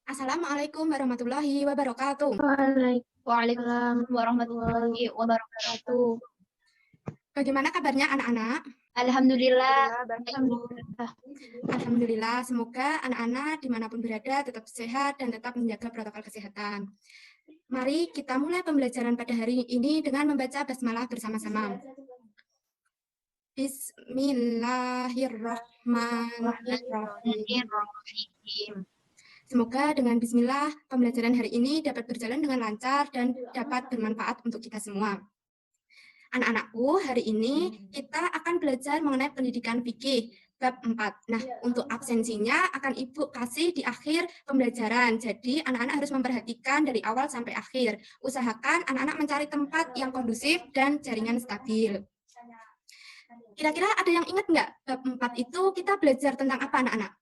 Assalamualaikum warahmatullahi wabarakatuh. Waalaikumsalam warahmatullahi wabarakatuh. Bagaimana kabarnya anak-anak? Alhamdulillah. Alhamdulillah, semoga anak-anak dimanapun berada tetap sehat dan tetap menjaga protokol kesehatan. Mari kita mulai pembelajaran pada hari ini dengan membaca basmalah bersama-sama. Bismillahirrahmanirrahim. Semoga dengan bismillah pembelajaran hari ini dapat berjalan dengan lancar dan dapat bermanfaat untuk kita semua. Anak-anakku, hari ini kita akan belajar mengenai pendidikan fikih bab 4. Nah, untuk absensinya akan Ibu kasih di akhir pembelajaran. Jadi, anak-anak harus memperhatikan dari awal sampai akhir. Usahakan anak-anak mencari tempat yang kondusif dan jaringan stabil. Kira-kira ada yang ingat nggak bab 4 itu kita belajar tentang apa, anak-anak?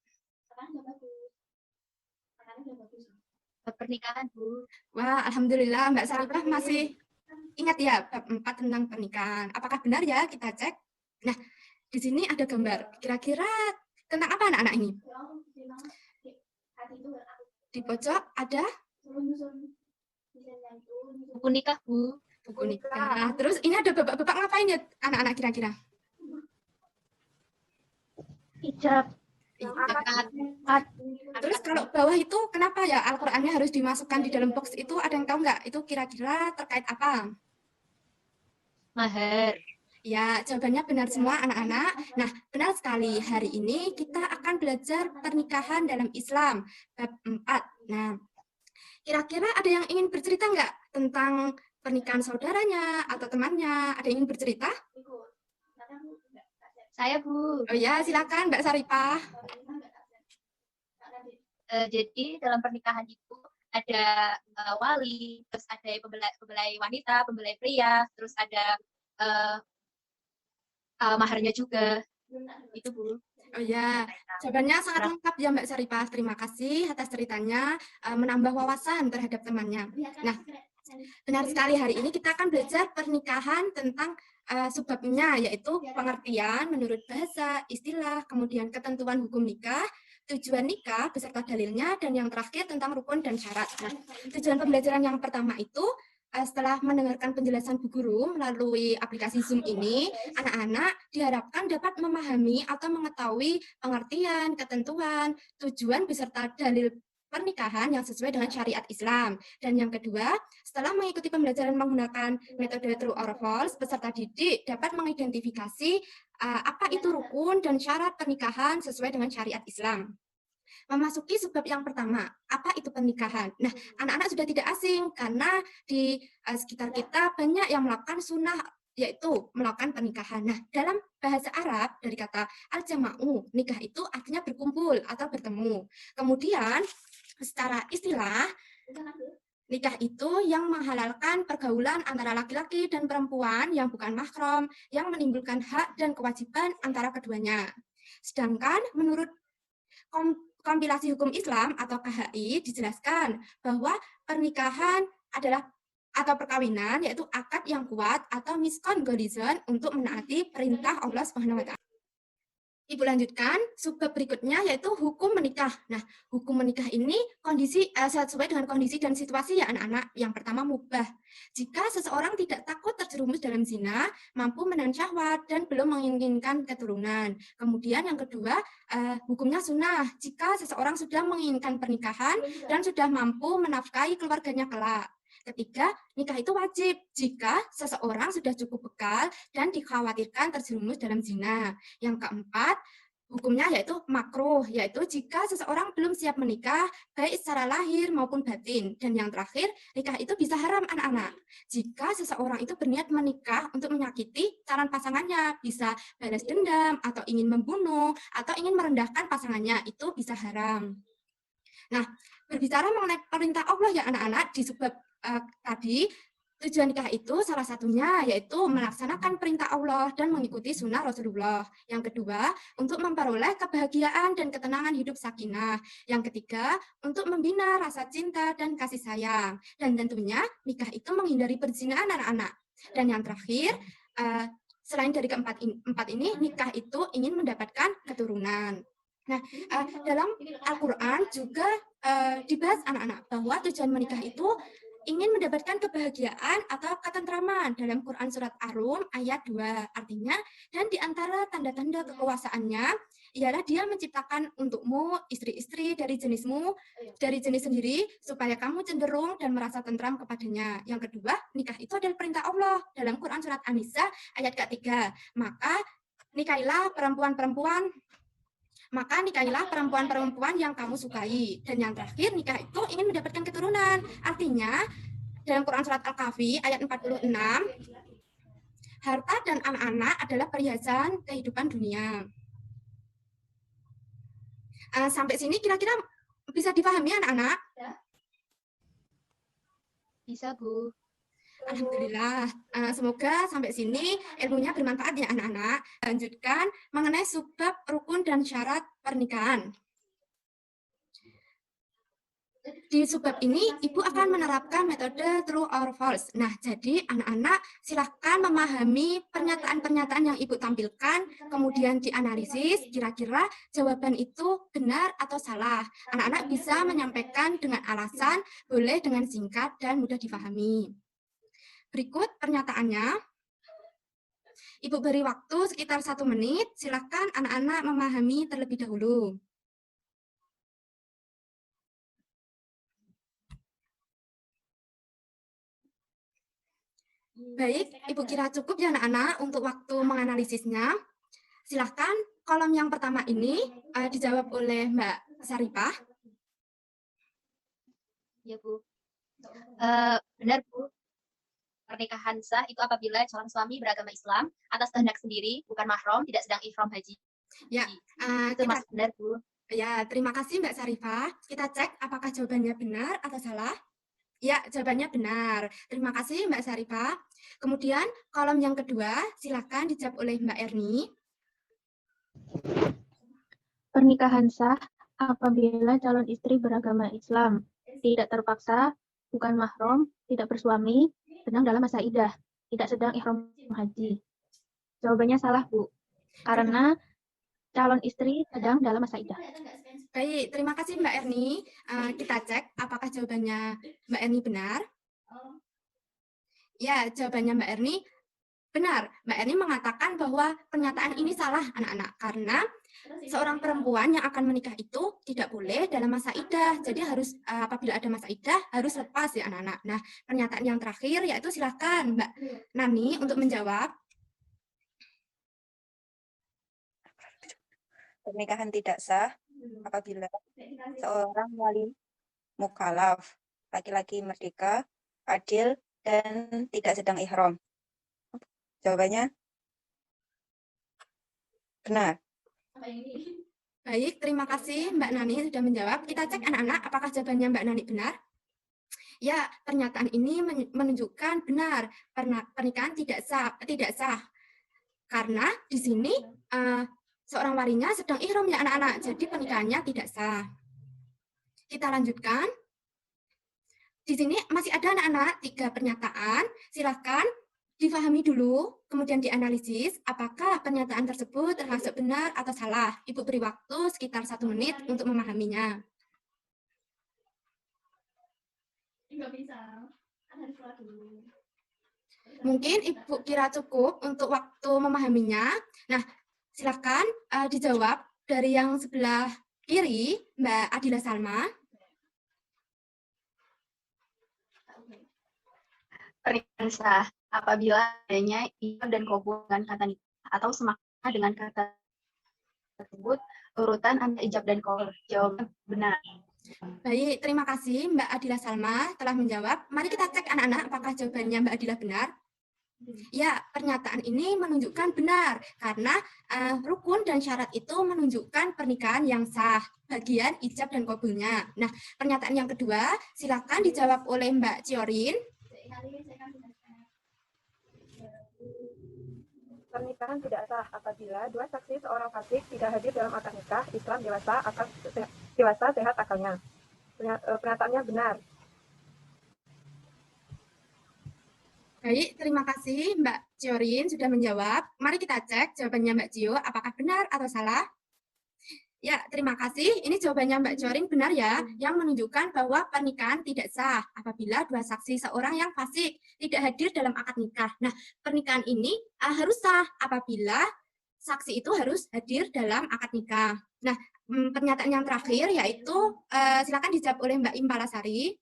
Pernikahan, Bu. Wah, alhamdulillah Mbak Sarifah masih ingat ya bab 4 tentang pernikahan. Apakah benar ya? Kita cek. Nah, di sini ada gambar. Kira-kira tentang apa anak-anak ini? Di pojok ada Buku nikah, Bu. buku nikah. Terus ini ada bapak-bapak ngapain ya anak-anak kira-kira? Ijab. Terus kalau bawah itu kenapa ya Al-Qur'annya harus dimasukkan di dalam box itu? Ada yang tahu nggak? Itu kira-kira terkait apa? Mahar. Ya, jawabannya benar semua anak-anak. Nah, benar sekali. Hari ini kita akan belajar pernikahan dalam Islam, bab 4. Nah, kira-kira ada yang ingin bercerita nggak tentang pernikahan saudaranya atau temannya? Ada yang ingin bercerita? Saya, Bu. Oh ya, silakan Mbak Saripah. Jadi dalam pernikahan itu ada wali, terus ada pembelai wanita, pembelai pria, terus ada maharnya juga. Itu, Bu. Oh ya, jawabannya sangat lengkap ya Mbak Saripah. Terima kasih atas ceritanya, menambah wawasan terhadap temannya. Nah, benar sekali, hari ini kita akan belajar pernikahan tentang subbabnya, yaitu pengertian menurut bahasa, istilah, kemudian ketentuan hukum nikah, tujuan nikah beserta dalilnya, dan yang terakhir tentang rukun dan syarat. Nah, tujuan pembelajaran yang pertama itu setelah mendengarkan penjelasan Bu Guru melalui aplikasi Zoom ini, anak-anak diharapkan dapat memahami atau mengetahui pengertian, ketentuan, tujuan beserta dalil pernikahan yang sesuai dengan syariat Islam. Dan yang kedua, setelah mengikuti pembelajaran menggunakan metode True or False, peserta didik dapat mengidentifikasi apa itu rukun dan syarat pernikahan sesuai dengan syariat Islam. Memasuki subbab yang pertama, apa itu pernikahan? Nah, anak-anak sudah tidak asing karena di sekitar kita banyak yang melakukan sunnah, yaitu melakukan pernikahan. Nah, dalam bahasa Arab dari kata al-jama'u, nikah itu artinya berkumpul atau bertemu. Kemudian secara istilah, nikah itu yang menghalalkan pergaulan antara laki-laki dan perempuan yang bukan mahram, yang menimbulkan hak dan kewajiban antara keduanya. Sedangkan menurut kompilasi hukum Islam atau KHI dijelaskan bahwa pernikahan adalah atau perkawinan yaitu akad yang kuat atau miskon golizon untuk menaati perintah Allah Subhanahu wa Ta'ala. Ibu lanjutkan, subbab berikutnya yaitu hukum menikah. Nah, hukum menikah ini sesuai dengan kondisi dan situasi ya anak-anak. Yang pertama mubah. Jika seseorang tidak takut terjerumus dalam zina, mampu menahan syahwat dan belum menginginkan keturunan. Kemudian yang kedua, hukumnya sunnah. Jika seseorang sudah menginginkan pernikahan dan sudah mampu menafkahi keluarganya kelak. Ketiga, nikah itu wajib jika seseorang sudah cukup bekal dan dikhawatirkan terjerumus dalam zina. Yang keempat, hukumnya yaitu makruh, yaitu jika seseorang belum siap menikah, baik secara lahir maupun batin. Dan yang terakhir, nikah itu bisa haram anak-anak. Jika seseorang itu berniat menikah untuk menyakiti calon pasangannya, bisa balas dendam, atau ingin membunuh, atau ingin merendahkan pasangannya, itu bisa haram. Nah, berbicara mengenai perintah Allah ya anak-anak, di sebab tadi, tujuan nikah itu salah satunya yaitu melaksanakan perintah Allah dan mengikuti sunnah Rasulullah. Yang kedua, untuk memperoleh kebahagiaan dan ketenangan hidup sakinah. Yang ketiga, untuk membina rasa cinta dan kasih sayang. Dan tentunya nikah itu menghindari perzinahan anak-anak. Dan yang terakhir, selain dari keempat ini, nikah itu ingin mendapatkan keturunan. Nah, dalam Al-Quran juga dibahas anak-anak bahwa tujuan menikah itu ingin mendapatkan kebahagiaan atau ketentraman dalam Quran Surat Ar-Rum ayat 2. Artinya, dan di antara tanda-tanda kekuasaannya ialah dia menciptakan untukmu istri-istri dari jenismu, dari jenis sendiri, supaya kamu cenderung dan merasa tentram kepadanya. Yang kedua, nikah itu adalah perintah Allah dalam Quran Surat An-Nisa ayat ketiga. Maka nikahilah perempuan-perempuan yang kamu sukai. Dan yang terakhir, nikah itu ingin mendapatkan keturunan. Artinya, dalam Quran Surat Al-Kahfi ayat 46, harta dan anak-anak adalah perhiasan kehidupan dunia. Sampai sini kira-kira bisa dipahami anak-anak? Bisa, Bu. Alhamdulillah, semoga sampai sini ilmunya bermanfaat ya anak-anak. Lanjutkan mengenai subbab rukun dan syarat pernikahan. Di subbab ini, Ibu akan menerapkan metode true or false. Nah, jadi anak-anak silahkan memahami pernyataan-pernyataan yang Ibu tampilkan, kemudian dianalisis, kira-kira jawaban itu benar atau salah. Anak-anak bisa menyampaikan dengan alasan, boleh dengan singkat dan mudah dipahami. Berikut pernyataannya. Ibu beri waktu sekitar 1 menit, silakan anak-anak memahami terlebih dahulu. Baik, Ibu kira cukup ya anak-anak untuk waktu menganalisisnya. Silakan kolom yang pertama ini dijawab oleh Mbak Saripah. Ya, Bu. Benar, Bu. Pernikahan sah itu apabila calon suami beragama Islam atas kehendak sendiri, bukan mahram, tidak sedang ihram haji. Ya, itu Mas, benar, Bu. Ya, terima kasih Mbak Saripah. Kita cek apakah jawabannya benar atau salah. Ya, jawabannya benar. Terima kasih Mbak Saripah. Kemudian kolom yang kedua, silakan dijawab oleh Mbak Erni. Pernikahan sah apabila calon istri beragama Islam, tidak terpaksa, bukan mahram, tidak bersuami, sedang dalam masa iddah, tidak sedang ihram haji. Jawabannya salah, Bu. Karena calon istri sedang dalam masa iddah. Baik, terima kasih Mbak Erni. Kita cek apakah jawabannya Mbak Erni benar. Ya, jawabannya Mbak Erni benar. Mbak Erni mengatakan bahwa pernyataan ini salah anak-anak karena seorang perempuan yang akan menikah itu tidak boleh dalam masa iddah. Jadi harus apabila ada masa iddah harus lepas ya anak-anak. Nah, pernyataan yang terakhir yaitu silakan Mbak Nani untuk menjawab. Pernikahan tidak sah apabila seorang wali mukallaf, laki-laki merdeka, adil, dan tidak sedang ihram. Jawabannya benar. Baik, terima kasih Mbak Nani sudah menjawab. Kita cek anak-anak apakah jawabannya Mbak Nani benar. Ya, pernyataan ini menunjukkan benar pernikahan tidak sah. Karena di sini seorang walinya sedang ihram ya anak-anak, jadi pernikahannya tidak sah. Kita lanjutkan. Di sini masih ada anak-anak 3 pernyataan. Silakan difahami dulu, kemudian dianalisis apakah pernyataan tersebut termasuk benar atau salah. Ibu beri waktu sekitar 1 menit untuk memahaminya. Mungkin Ibu kira cukup untuk waktu memahaminya. Nah, silakan dijawab dari yang sebelah kiri, Mbak Adila Salma. Pernikahan sah apabila adanya ijab dan qabul dengan kata nikah atau semakna dengan kata tersebut urutan antara ijab dan qabul. Jawaban benar. Baik, terima kasih Mbak Adila Salma telah menjawab. Mari kita cek anak-anak apakah jawabannya Mbak Adila benar. Ya, pernyataan ini menunjukkan benar karena rukun dan syarat itu menunjukkan pernikahan yang sah, bagian ijab dan qabulnya. Nah, pernyataan yang kedua silakan dijawab oleh Mbak Ciorin. Pernikahan tidak sah apabila 2 saksi seorang fasik tidak hadir dalam akad nikah Islam dewasa sehat akalnya. Pernyataannya benar. Baik, terima kasih Mbak Ciorin sudah menjawab. Mari kita cek jawabannya Mbak Cio, apakah benar atau salah. Ya, terima kasih. Ini jawabannya Mbak Jorin benar ya, yang menunjukkan bahwa pernikahan tidak sah apabila dua saksi seorang yang fasik tidak hadir dalam akad nikah. Nah, pernikahan ini harus sah apabila saksi itu harus hadir dalam akad nikah. Nah, pernyataan yang terakhir yaitu silakan dijawab oleh Mbak Impalasari.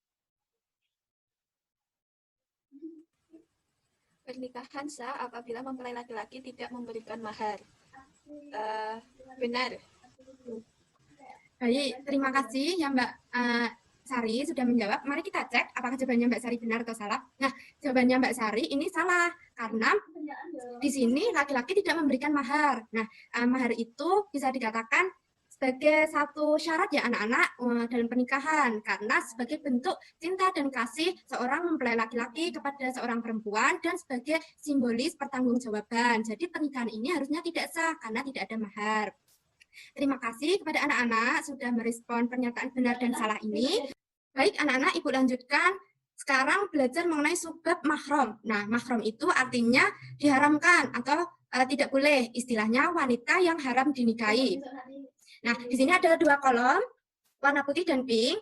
Pernikahan sah apabila mempelai laki-laki tidak memberikan mahar. Benar. Baik, terima kasih ya Mbak Sari sudah menjawab. Mari kita cek apakah jawabannya Mbak Sari benar atau salah. Nah, jawabannya Mbak Sari ini salah karena di sini laki-laki tidak memberikan mahar. Nah, mahar itu bisa dikatakan sebagai satu syarat ya anak-anak dalam pernikahan karena sebagai bentuk cinta dan kasih seorang mempelai laki-laki kepada seorang perempuan dan sebagai simbolis pertanggungjawaban. Jadi pernikahan ini harusnya tidak sah karena tidak ada mahar. Terima kasih kepada anak-anak sudah merespon pernyataan benar dan salah ini. Baik anak-anak, Ibu lanjutkan. Sekarang belajar mengenai subbab mahram. Nah, mahram itu artinya diharamkan atau tidak boleh. Istilahnya wanita yang haram dinikahi. Nah, di sini ada dua kolom, warna putih dan pink.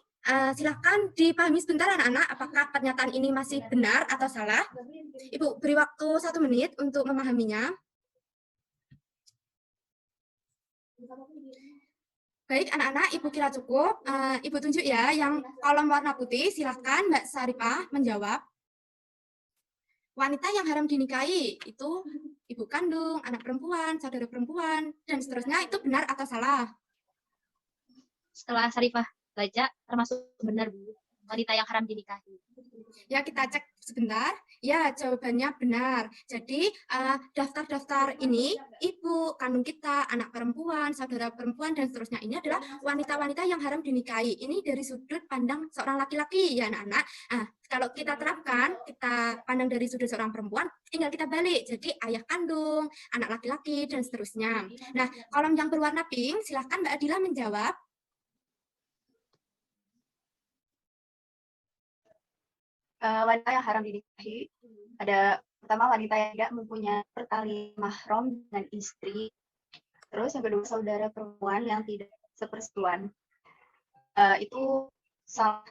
Silahkan dipahami sebentar anak-anak, apakah pernyataan ini masih benar atau salah. Ibu beri waktu 1 menit untuk memahaminya. Baik anak-anak, Ibu kira cukup. Ibu tunjuk ya, yang kolom warna putih, silahkan Mbak Saripah menjawab. Wanita yang haram dinikahi, itu ibu kandung, anak perempuan, saudara perempuan, dan seterusnya, itu benar atau salah? Setelah Sarifah baca, termasuk benar, Bu. Wanita yang haram dinikahi. Ya, kita cek sebentar. Ya, jawabannya benar. Jadi, daftar-daftar ini, ibu, kandung kita, anak perempuan, saudara perempuan, dan seterusnya ini adalah wanita-wanita yang haram dinikahi. Ini dari sudut pandang seorang laki-laki, ya anak-anak. Kalau kita terapkan, kita pandang dari sudut seorang perempuan, tinggal kita balik. Jadi, ayah kandung, anak laki-laki, dan seterusnya. Nah, kolom yang berwarna pink, silahkan Mbak Adila menjawab. Wanita yang haram dinikahi ada pertama wanita yang tidak mempunyai pertali mahram dengan istri, terus yang kedua saudara perempuan yang tidak sepersetujuan. Itu salah.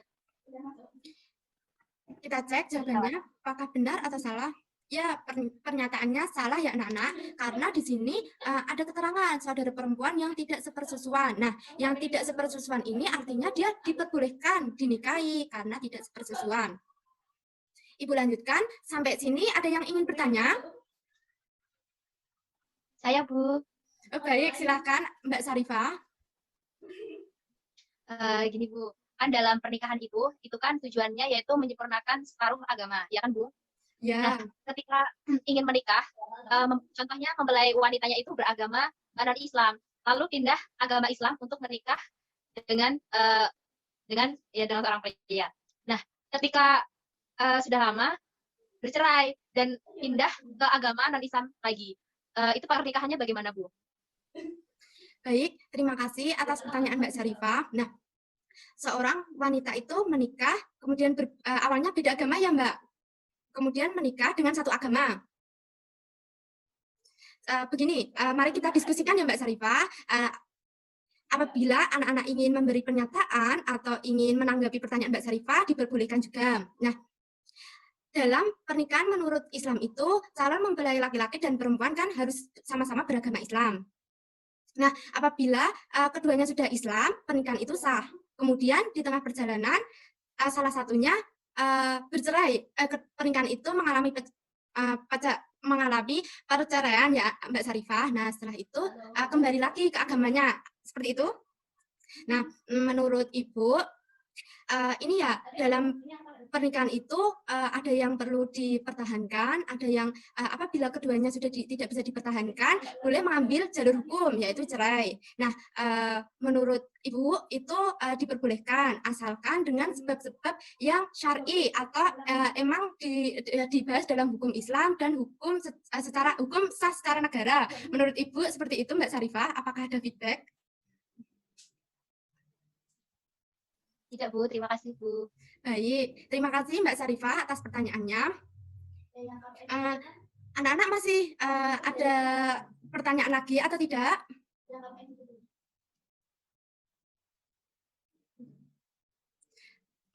Kita cek jawabannya apakah benar atau salah. Ya, pernyataannya salah ya anak-anak, karena di sini ada keterangan saudara perempuan yang tidak sepersusuan. Nah, yang tidak sepersusuan ini artinya dia diperbolehkan dinikahi karena tidak sepersusuan. Ibu lanjutkan, sampai sini ada yang ingin bertanya? Saya, Bu. Baik, silakan Mbak Sarifah. Gini, Bu. Kan dalam pernikahan itu kan tujuannya yaitu menyempurnakan separuh agama, ya kan, Bu? Ya. Nah, ketika ingin menikah, contohnya mempelai wanitanya itu beragama non-Islam, lalu pindah agama Islam untuk menikah dengan seorang pria. Nah, ketika sudah lama bercerai dan pindah ke agama non-Islam lagi, itu pernikahannya bagaimana, Bu? Baik, terima kasih atas pertanyaan Mbak Sarifah. Nah, seorang wanita itu menikah, kemudian awalnya beda agama ya Mbak, kemudian menikah dengan satu agama. Begini, mari kita diskusikan ya Mbak Sarifah. Apabila anak-anak ingin memberi pernyataan atau ingin menanggapi pertanyaan Mbak Sarifah, diperbolehkan juga. Nah, dalam pernikahan menurut Islam itu, calon mempelai laki-laki dan perempuan kan harus sama-sama beragama Islam. Nah, apabila keduanya sudah Islam, pernikahan itu sah. Kemudian di tengah perjalanan, salah satunya bercerai. Pernikahan itu mengalami perceraian ya Mbak Sarifah. Nah, setelah itu kembali lagi ke agamanya. Seperti itu. Nah, menurut Ibu, ini ya dalam pernikahan itu ada yang perlu dipertahankan, ada yang apabila keduanya sudah tidak bisa dipertahankan, boleh mengambil jalur hukum, yaitu cerai. Nah, menurut Ibu itu diperbolehkan, asalkan dengan sebab-sebab yang syar'i atau emang dibahas dalam hukum Islam dan hukum sah secara negara. Menurut Ibu seperti itu Mbak Sarifah, apakah ada feedback? Tidak, Bu. Terima kasih, Bu. Baik, terima kasih Mbak Sarifah atas pertanyaannya. Anak-anak masih ada pertanyaan lagi atau tidak?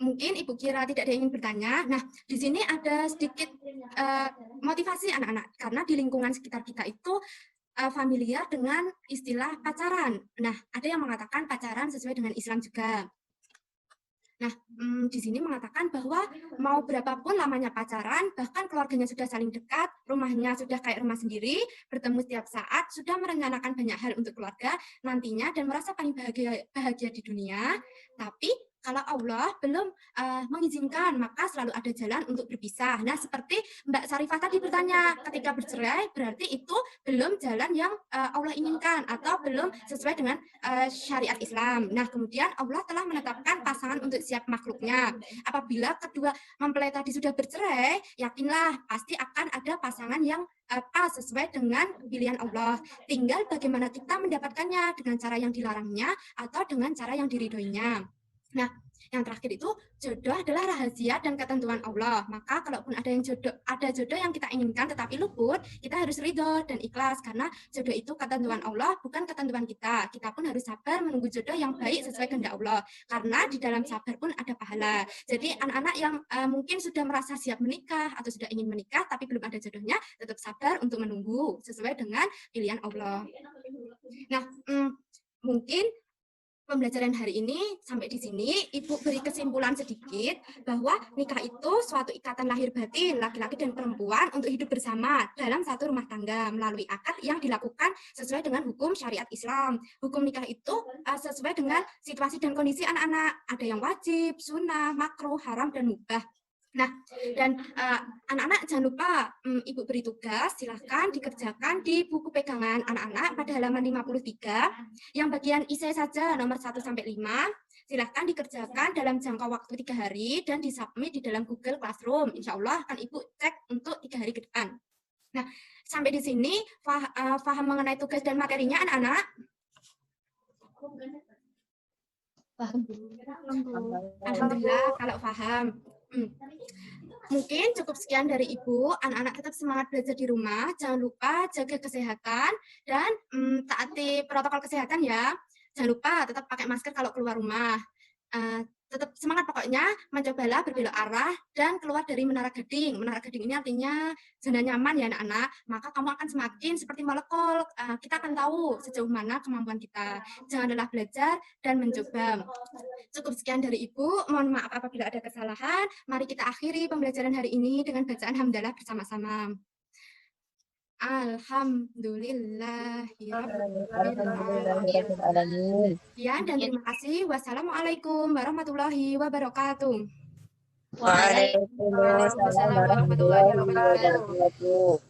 mungkin Ibu kira tidak ada yang ingin bertanya. Nah, di sini ada sedikit motivasi anak-anak, karena di lingkungan sekitar kita itu familiar dengan istilah pacaran. Nah, ada yang mengatakan pacaran sesuai dengan Islam juga. Nah, di sini mengatakan bahwa mau berapapun lamanya pacaran, bahkan keluarganya sudah saling dekat, rumahnya sudah kayak rumah sendiri, bertemu setiap saat, sudah merencanakan banyak hal untuk keluarga nantinya dan merasa paling bahagia di dunia, tapi kalau Allah belum mengizinkan, maka selalu ada jalan untuk berpisah. Nah, seperti Mbak Sarifah tadi bertanya, ketika bercerai berarti itu belum jalan yang Allah inginkan atau belum sesuai dengan syariat Islam. Nah, kemudian Allah telah menetapkan pasangan untuk setiap makhluknya. Apabila kedua mempelai tadi sudah bercerai, yakinlah pasti akan ada pasangan yang pas sesuai dengan pilihan Allah. Tinggal bagaimana kita mendapatkannya, dengan cara yang dilarangnya atau dengan cara yang diridhoinya. Nah, yang terakhir itu jodoh adalah rahasia dan ketentuan Allah. Maka kalaupun ada jodoh yang kita inginkan tetapi luput, kita harus ridho dan ikhlas karena jodoh itu ketentuan Allah, bukan ketentuan kita. Kita pun harus sabar menunggu jodoh yang baik sesuai kehendak Allah. Karena di dalam sabar pun ada pahala. Jadi anak-anak yang mungkin sudah merasa siap menikah atau sudah ingin menikah tapi belum ada jodohnya, tetap sabar untuk menunggu sesuai dengan pilihan Allah. Nah, mungkin pembelajaran hari ini sampai di sini, Ibu beri kesimpulan sedikit bahwa nikah itu suatu ikatan lahir batin laki-laki dan perempuan untuk hidup bersama dalam satu rumah tangga melalui akad yang dilakukan sesuai dengan hukum syariat Islam. Hukum nikah itu sesuai dengan situasi dan kondisi anak-anak. Ada yang wajib, sunnah, makruh, haram, dan mubah. Nah, dan anak-anak jangan lupa Ibu beri tugas, silahkan dikerjakan di buku pegangan anak-anak pada halaman 53, yang bagian isi saja nomor 1-5, silahkan dikerjakan dalam jangka waktu 3 hari dan disubmit di dalam Google Classroom. Insya Allah akan Ibu cek untuk 3 hari ke depan. Nah, sampai di sini paham mengenai tugas dan materinya anak-anak? Alhamdulillah kalau paham. Mungkin cukup sekian dari Ibu. Anak-anak tetap semangat belajar di rumah. Jangan lupa jaga kesehatan dan taati protokol kesehatan ya. Jangan lupa tetap pakai masker kalau keluar rumah. Tetap semangat pokoknya, mencobalah berbelok arah dan keluar dari Menara Gading. Menara Gading ini artinya zona nyaman ya anak-anak. Maka kamu akan semakin seperti molekul. Kita akan tahu sejauh mana kemampuan kita. Jangan lelah belajar dan mencoba. Cukup sekian dari Ibu. Mohon maaf apabila ada kesalahan. Mari kita akhiri pembelajaran hari ini dengan bacaan hamdalah bersama-sama. Alhamdulillahirrahmanirrahim. Sekian dan terima kasih. Wassalamualaikum warahmatullahi wabarakatuh. Waalaikumsalam warahmatullahi wabarakatuh.